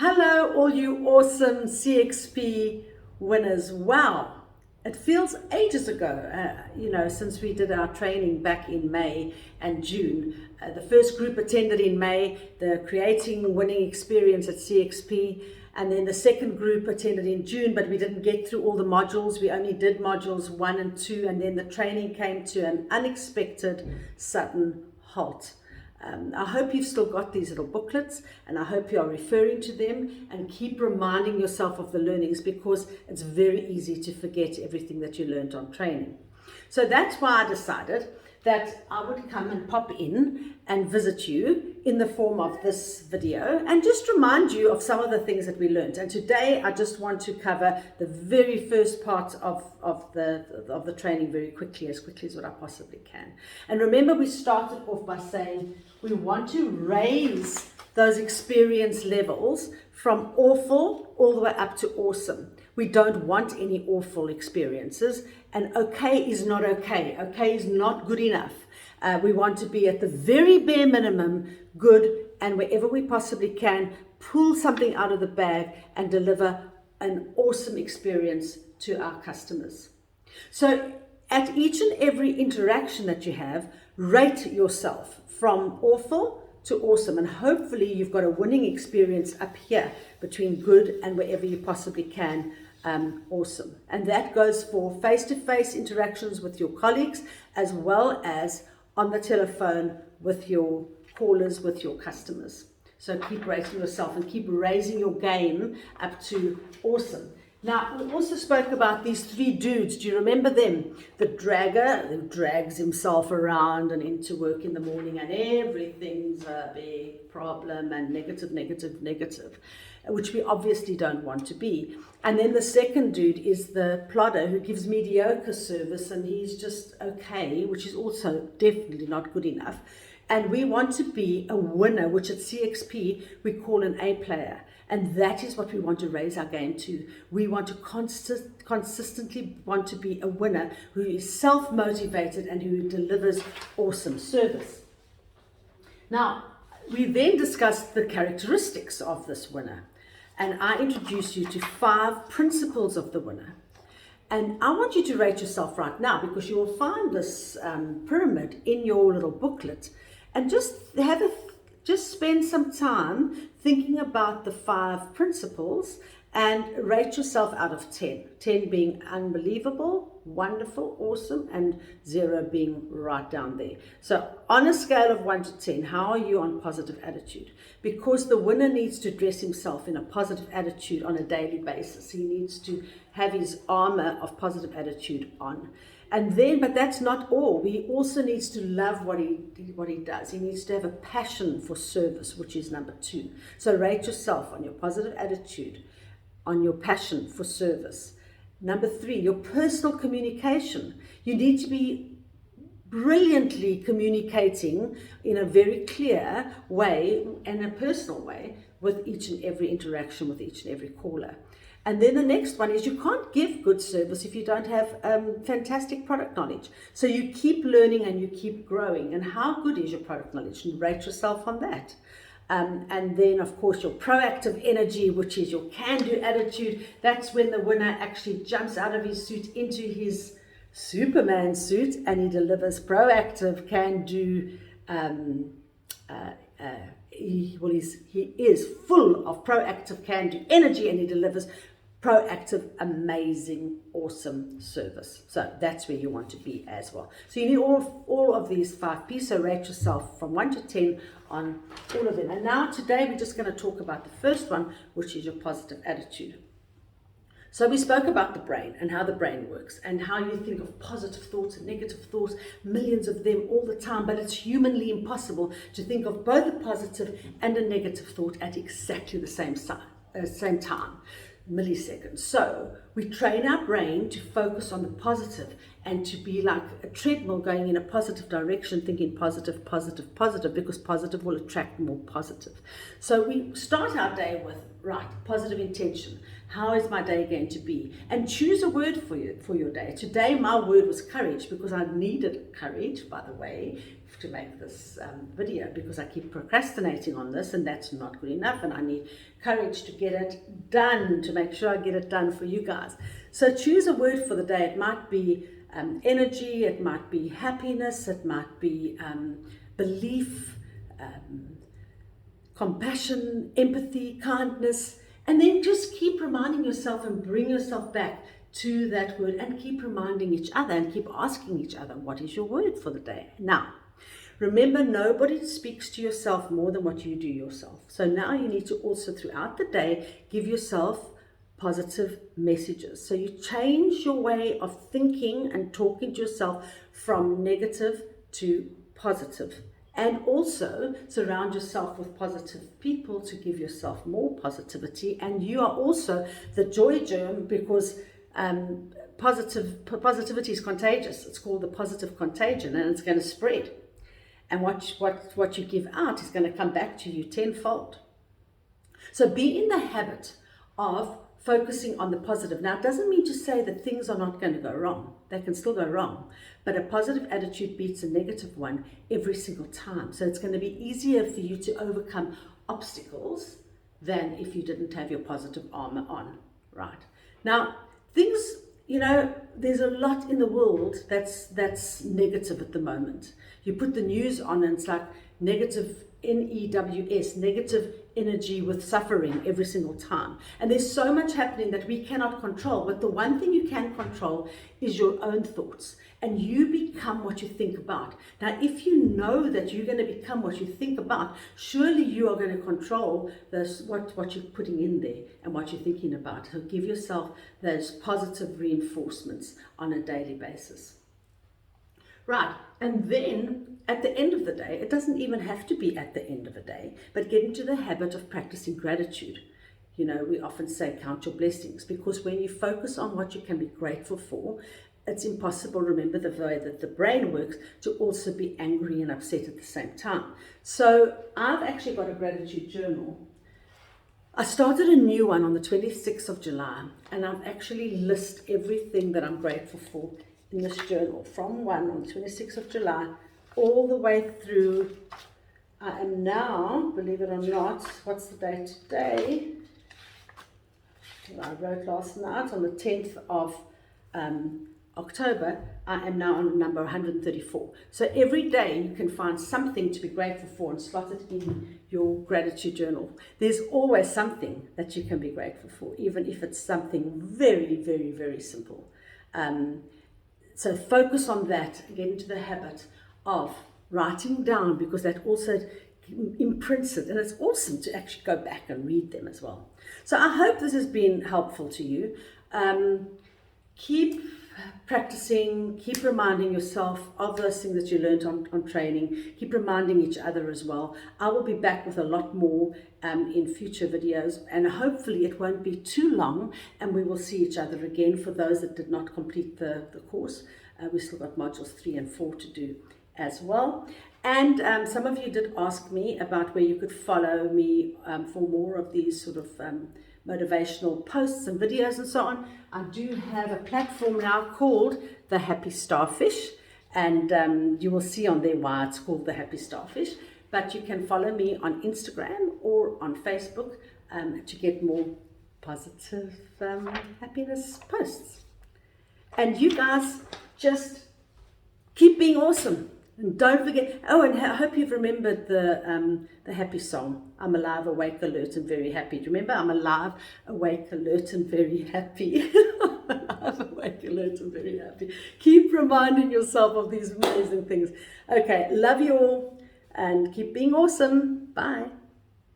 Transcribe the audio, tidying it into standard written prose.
Hello, all you awesome CXP winners. Wow, it feels ages ago, since we did our training back in May and June. The first group attended in May, the Creating Winning Experience at CXP, and then the second group attended in June, but we didn't get through all the modules. We only did modules 1 and 2, and then the training came to an unexpected, sudden halt. I hope you've still got these little booklets, and I hope you are referring to them and keep reminding yourself of the learnings, because it's very easy to forget everything that you learned on training. So that's why I decided that I would come and pop in and visit you in the form of this video and just remind you of some of the things that we learned. And today I just want to cover the very first part of the training very quickly as what I possibly can. And remember, we started off by saying we want to raise those experience levels from awful all the way up to awesome. We don't want any awful experiences, and okay is not okay. Okay is not good enough. We want to be at the very bare minimum good, and wherever we possibly can, pull something out of the bag and deliver an awesome experience to our customers. So at each and every interaction that you have, rate yourself from awful to awesome, and hopefully you've got a winning experience up here between good and wherever you possibly can, awesome. And that goes for face-to-face interactions with your colleagues, as well as on the telephone with your callers, with your customers. So keep rating yourself and keep raising your game up to awesome. Now, we also spoke about these 3 dudes. Do you remember them? The dragger, who drags himself around and into work in the morning, and everything's a big problem and negative, which we obviously don't want to be. And then the second dude is the plodder, who gives mediocre service, and he's just okay, which is also definitely not good enough. And we want to be a winner, which at CXP we call an A player. And that is what we want to raise our game to. We want to consistently want to be a winner who is self-motivated and who delivers awesome service. Now, we then discussed the characteristics of this winner. And I introduced you to 5 principles of the winner. And I want you to rate yourself right now, because you will find this pyramid in your little booklet. And just spend some time thinking about the 5 principles and rate yourself out of 10. 10 being unbelievable, wonderful, awesome, and 0 being right down there. So on a scale of 1 to 10, how are you on positive attitude? Because the winner needs to dress himself in a positive attitude on a daily basis. He needs to have his armor of positive attitude on. And then, but that's not all. He also needs to love what he does. He needs to have a passion for service, which is number 2. So rate yourself on your positive attitude, on your passion for service. Number 3, your personal communication. You need to be brilliantly communicating in a very clear way and a personal way with each and every interaction with each and every caller. And then the next one is you can't give good service if you don't have fantastic product knowledge. So you keep learning and you keep growing. And how good is your product knowledge? And rate yourself on that. And then, of course, your proactive energy, which is your can-do attitude. That's when the winner actually jumps out of his suit into his Superman suit and he delivers proactive can-do. He is full of proactive can-do energy, and he delivers proactive, amazing, awesome service. So that's where you want to be as well. So you need all of these 5 P's. So rate yourself from 1 to 10 on all of them. And now today we're just going to talk about the first one, which is your positive attitude. So we spoke about the brain and how the brain works and how you think of positive thoughts and negative thoughts, millions of them all the time, but it's humanly impossible to think of both a positive and a negative thought at exactly the same time, milliseconds. So We train our brain to focus on the positive and to be like a treadmill going in a positive direction, thinking positive, positive, positive, because positive will attract more positive. So we start our day with, right, positive intention. How is my day going to be? And choose a word for your day. Today my word was courage, because I needed courage, by the way, to make this video, because I keep procrastinating on this, and that's not good enough, and I need courage to get it done, to make sure I get it done for you guys. So choose a word for the day. It might be energy, it might be happiness, it might be belief, compassion, empathy, kindness, and then just keep reminding yourself and bring yourself back to that word, and keep reminding each other and keep asking each other, what is your word for the day? Now, remember, nobody speaks to yourself more than what you do yourself. So now you need to also, throughout the day, give yourself positive messages. So you change your way of thinking and talking to yourself from negative to positive. And also surround yourself with positive people to give yourself more positivity. And you are also the joy germ, because positivity is contagious. It's called the positive contagion, and it's going to spread. And what you give out is going to come back to you tenfold. So be in the habit of focusing on the positive. Now, it doesn't mean to say that things are not going to go wrong. They can still go wrong. But a positive attitude beats a negative one every single time. So it's going to be easier for you to overcome obstacles than if you didn't have your positive armor on, right? Now, things, there's a lot in the world that's negative at the moment. You put the news on and it's like negative NEWS, negative energy with suffering every single time. And there's so much happening that we cannot control. But the one thing you can control is your own thoughts. And you become what you think about. Now, if you know that you're going to become what you think about, surely you are going to control what you're putting in there and what you're thinking about. So give yourself those positive reinforcements on a daily basis. Right, and then at the end of the day, it doesn't even have to be at the end of a day, but get into the habit of practicing gratitude. We often say count your blessings, because when you focus on what you can be grateful for, it's impossible, remember the way that the brain works, to also be angry and upset at the same time. So I've actually got a gratitude journal. I started a new one on the 26th of July, and I've actually listed everything that I'm grateful for in this journal, from one on the 26th of July all the way through. I am now, believe it or not, what's the date today? I wrote last night on the 10th of October. I am now on number 134. So every day you can find something to be grateful for and slot it in your gratitude journal. There's always something that you can be grateful for, even if it's something very, very, very simple. So focus on that, get into the habit of writing down, because that also imprints it, and it's awesome to actually go back and read them as well. So I hope this has been helpful to you. Keep practicing, keep reminding yourself of those things that you learned on training, keep reminding each other as well. I will be back with a lot more in future videos, and hopefully it won't be too long, and we will see each other again. For those that did not complete the course, we still got modules 3 and 4 to do as well. And some of you did ask me about where you could follow me for more of these sort of motivational posts and videos and so on. I do have a platform now called The Happy Starfish, and you will see on there why it's called The Happy Starfish. But you can follow me on Instagram or on Facebook to get more positive happiness posts. And you guys just keep being awesome. And don't forget, oh, and I hope you've remembered the happy song, I'm alive, awake, alert, and very happy. Do you remember? I'm alive, awake, alert, and very happy. Alive, awake, alert, and very happy. Keep reminding yourself of these amazing things. Okay, love you all, and keep being awesome. Bye.